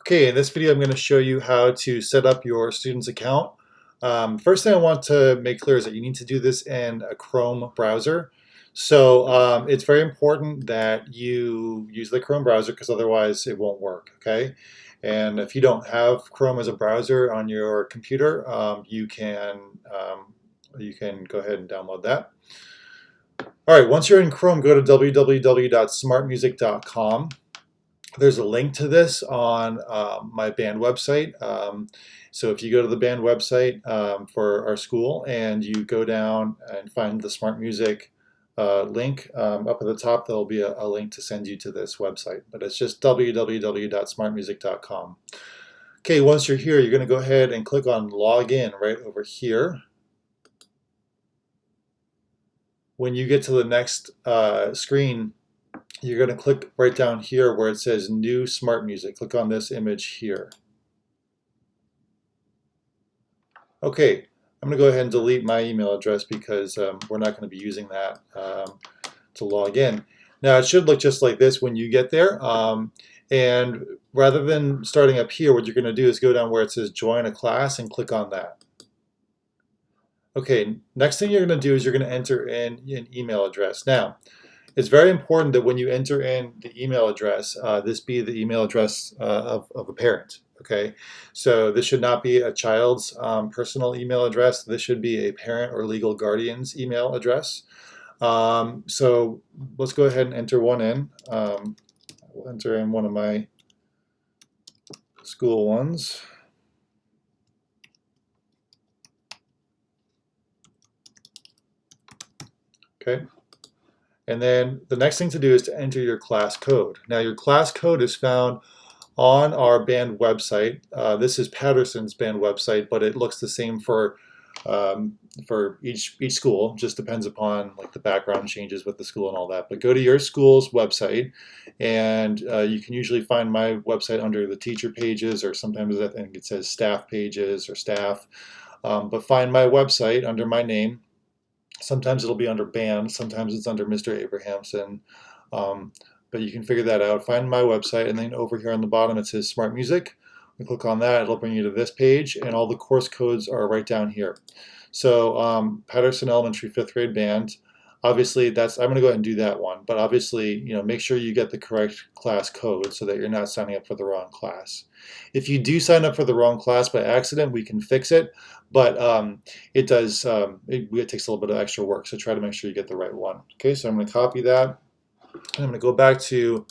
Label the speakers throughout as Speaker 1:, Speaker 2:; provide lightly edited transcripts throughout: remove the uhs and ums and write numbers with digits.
Speaker 1: Okay, in this video I'm going to show you how to set up your student's account. First thing I want to make clear is that you need to do this in a Chrome browser. So it's very important that you use the Chrome browser because otherwise it won't work, okay? And if you don't have Chrome as a browser on your computer, you can go ahead and download that. All right, once you're in Chrome, go to www.smartmusic.com. There's a link to this on my band website. So if you go to the band website for our school and you go down and find the Smart Music link up at the top, there'll be a link to send you to this website. But it's just www.smartmusic.com. Okay, once you're here, you're going to go ahead and click on Login right over here. When you get to the next screen, you're going to click right down here where it says New Smart Music. Click on this image here. Okay, I'm going to go ahead and delete my email address because we're not going to be using that to log in. Now it should look just like this when you get there. And rather than starting up here, what you're going to do is go down where it says Join a Class and click on that. Okay, next thing you're going to do is you're going to enter in an email address. Now, it's very important that when you enter in the email address, this be the email address of a parent. Okay, so this should not be a child's personal email address. This should be a parent or legal guardian's email address. So let's go ahead and enter one in. We'll enter in one of my school ones. Okay. And then the next thing to do is to enter your class code. Now your class code is found on our band website. This is Patterson's band website, but it looks the same for each school. Just depends upon like the background changes with the school and all that. But go to your school's website, and you can usually find my website under the teacher pages, or sometimes I think it says staff pages or staff. But find my website under my name. Sometimes it'll be under band, sometimes it's under Mr. Abrahamson, but you can figure that out. Find my website, and then over here on the bottom it says Smart Music. You click on that, it'll bring you to this page, and all the course codes are right down here. So Patterson Elementary 5th grade band, obviously I'm going to go ahead and do that one, but obviously make sure you get the correct class code so that you're not signing up for the wrong class. If you do sign up for the wrong class by accident, we can fix it, but it takes a little bit of extra work, so try to make sure you get the right one. Okay, so I'm going to copy that, and I'm going to go back to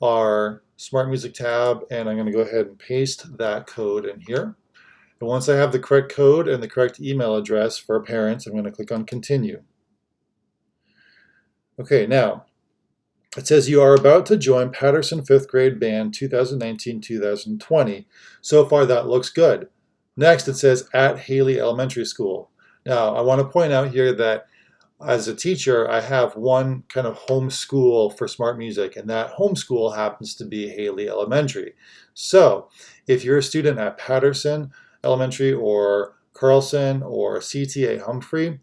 Speaker 1: our Smart Music tab, and I'm going to go ahead and paste that code in here. And once I have the correct code and the correct email address for parents, I'm going to click on Continue. Okay, now it says you are about to join Patterson 5th grade band 2019-2020. So far that looks good. Next it says at Haley Elementary School. Now I want to point out here that as a teacher I have one kind of home school for Smart Music, and that home school happens to be Haley Elementary. So if you're a student at Patterson Elementary or Carlson or CTA Humphrey,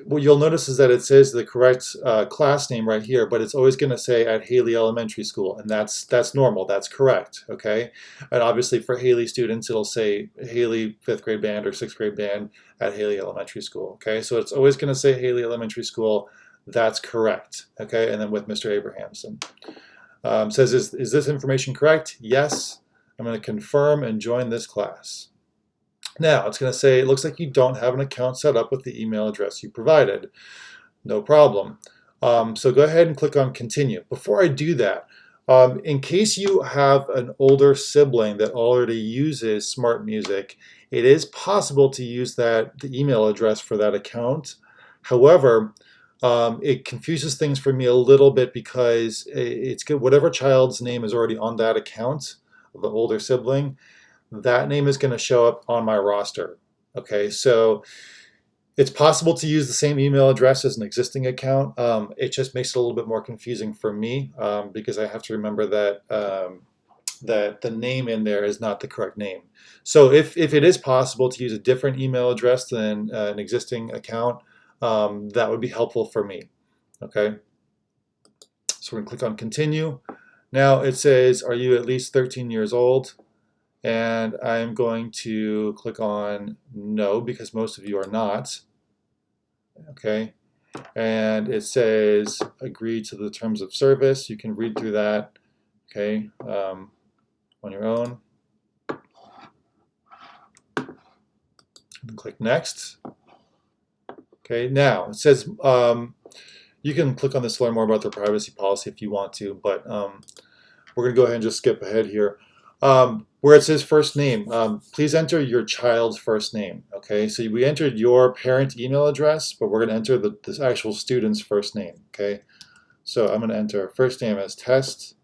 Speaker 1: what you'll notice is that it says the correct class name right here, but it's always going to say at Haley Elementary School, and that's normal, that's correct, okay? And obviously for Haley students, it'll say Haley 5th grade band or 6th grade band at Haley Elementary School, okay? So it's always going to say Haley Elementary School, that's correct, okay? And then with Mr. Abrahamson. Says, is this information correct? Yes. I'm going to confirm and join this class. Now, it's going to say, it looks like you don't have an account set up with the email address you provided. No problem. So go ahead and click on Continue. Before I do that, in case you have an older sibling that already uses Smart Music, it is possible to use the email address for that account. However, it confuses things for me a little bit because it's good. Whatever child's name is already on that account, the older sibling, that name is going to show up on my roster. Okay, so it's possible to use the same email address as an existing account. It just makes it a little bit more confusing for me because I have to remember that that the name in there is not the correct name. So if it is possible to use a different email address than an existing account, that would be helpful for me. Okay, so we're going to click on Continue. Now it says, are you at least 13 years old? And I'm going to click on no because most of you are not. Okay. And it says agree to the terms of service. You can read through that, okay, on your own. And click next. Okay, now it says you can click on this to learn more about their privacy policy if you want to, but we're going to go ahead and just skip ahead here. Where it says first name, please enter your child's first name. Okay, so we entered your parent email address, but we're going to enter the actual student's first name. Okay, so I'm going to enter first name as test,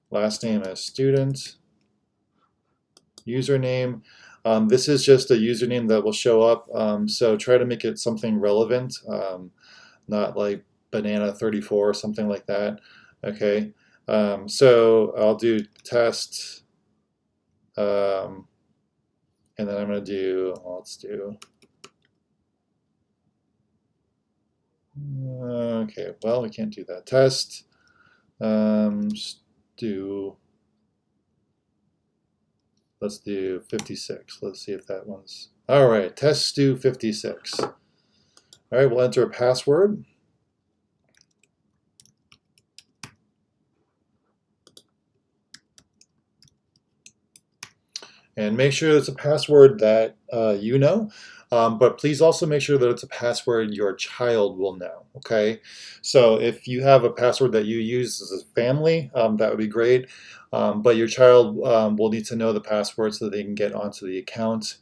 Speaker 1: last name as student, username. This is just a username that will show up, so try to make it something relevant, not like banana34 or something like that. Okay, so I'll do test, and then I'm going to do, let's do, okay, well, we can't do that. Test, let's do 56. Let's see if that one's, all right, test Stu 56. All right, we'll enter a password. And make sure it's a password that you know, but please also make sure that it's a password your child will know, okay? So if you have a password that you use as a family, that would be great, but your child will need to know the password so that they can get onto the account.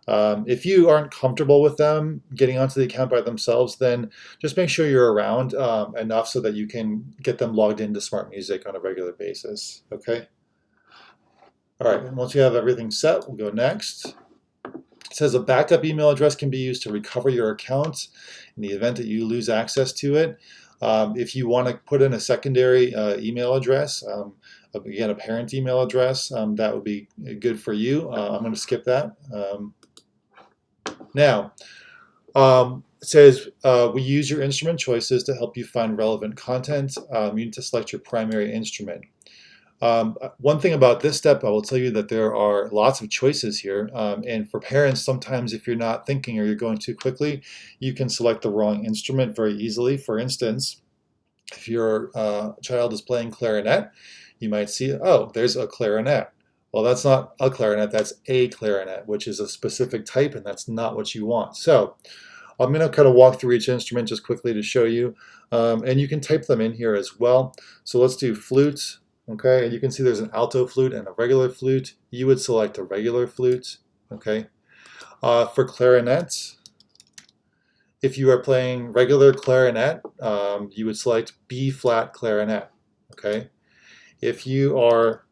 Speaker 1: If you aren't comfortable with them getting onto the account by themselves, then just make sure you're around enough so that you can get them logged into Smart Music on a regular basis, okay? All right, and once you have everything set, we'll go next. It says a backup email address can be used to recover your account in the event that you lose access to it. If you want to put in a secondary email address, again, a parent email address, that would be good for you. I'm going to skip that. Now, it says we use your instrument choices to help you find relevant content. You need to select your primary instrument. One thing about this step, I will tell you that there are lots of choices here, and for parents, sometimes if you're not thinking or you're going too quickly, you can select the wrong instrument very easily. For instance, if your child is playing clarinet, you might see, oh, there's a clarinet. Well, that's not a clarinet, that's a clarinet, which is a specific type, and that's not what you want. So I'm going to kind of walk through each instrument just quickly to show you, and you can type them in here as well. So let's do flute. Okay, and you can see there's an alto flute and a regular flute. You would select a regular flute. Okay, for clarinet, if you are playing regular clarinet, you would select B flat clarinet. Okay, if you are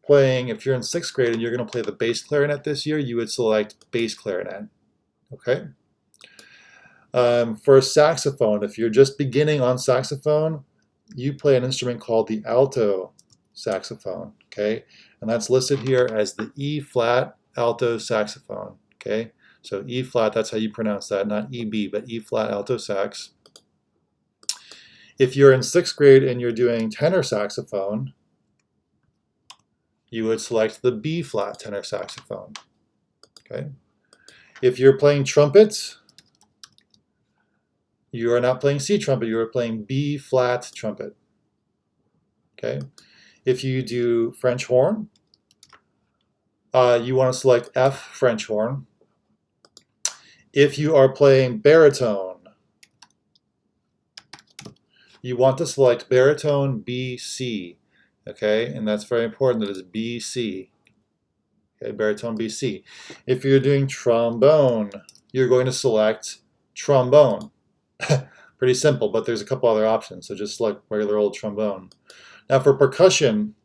Speaker 1: playing, if you're in 6th grade and you're going to play the bass clarinet this year, you would select bass clarinet. Okay. For saxophone, if you're just beginning on saxophone, you play an instrument called the alto saxophone, okay? And that's listed here as the E flat alto saxophone, okay? So E flat, that's how you pronounce that, not EB, but E flat alto sax. If you're in 6th grade and you're doing tenor saxophone, you would select the B flat tenor saxophone, okay? If you're playing trumpet, you are not playing C trumpet, you are playing B flat trumpet. Okay. If you do French horn, you want to select F French horn. If you are playing baritone, you want to select baritone BC. Okay, and that's very important. That is BC. Okay, baritone BC. If you're doing trombone, you're going to select trombone. Pretty simple, but there's a couple other options, so just select regular old trombone. Now for percussion,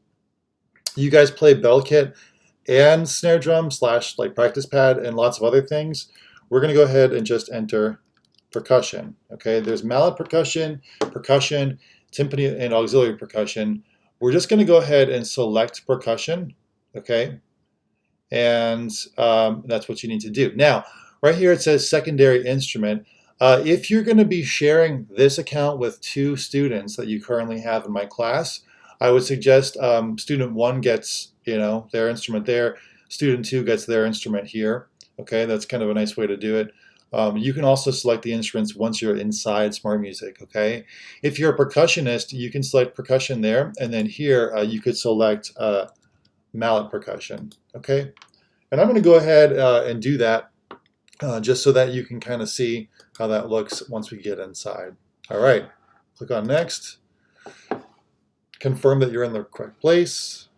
Speaker 1: you guys play bell kit and snare drum / like practice pad and lots of other things. We're going to go ahead and just enter percussion. Okay, there's mallet percussion, percussion, timpani, and auxiliary percussion. We're just going to go ahead and select percussion. Okay, and that's what you need to do. Now, right here it says secondary instrument. If you're going to be sharing this account with 2 students that you currently have in my class, I would suggest student 1 gets, their instrument there. Student 2 gets their instrument here. Okay, that's kind of a nice way to do it. You can also select the instruments once you're inside Smart Music, okay? If you're a percussionist, you can select percussion there, and then here you could select mallet percussion, okay? And I'm going to go ahead and do that just so that you can kind of see how that looks once we get inside. All right, click on Next. Confirm that you're in the correct place.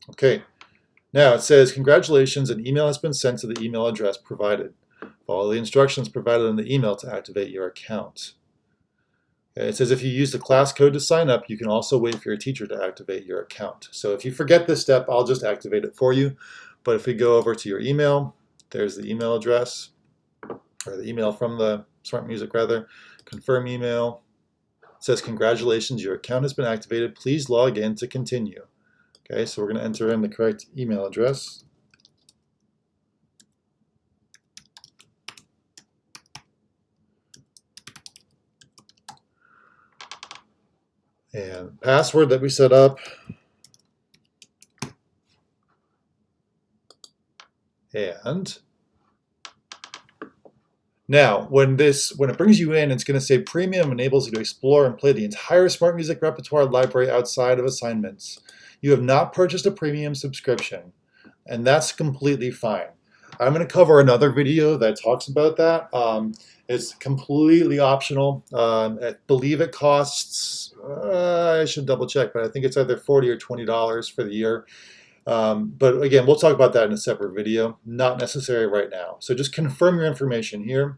Speaker 1: Okay. Now it says, congratulations, an email has been sent to the email address provided. Follow the instructions provided in the email to activate your account. Okay, it says if you use the class code to sign up, you can also wait for your teacher to activate your account. So if you forget this step, I'll just activate it for you. But if we go over to your email, there's the email address, or the email from the Smart Music rather, confirm email. It says, congratulations, your account has been activated. Please log in to continue. Okay, so we're going to enter in the correct email address. And password that we set up. And now, when it brings you in, it's going to say Premium enables you to explore and play the entire Smart Music repertoire library outside of assignments. You have not purchased a premium subscription, and that's completely fine. I'm going to cover another video that talks about that. It's completely optional. I believe it costs, I should double check, but I think it's either $40 or $20 for the year. But again, we'll talk about that in a separate video. Not necessary right now. So just confirm your information here.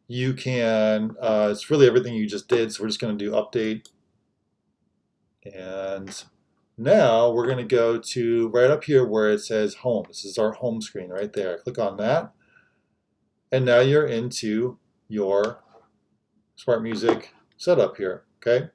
Speaker 1: You can, it's really everything you just did, so we're just going to do update. And now we're going to go to right up here where it says home. This is our home screen right there. Click on that. And now you're into your Smart Music setup here, okay?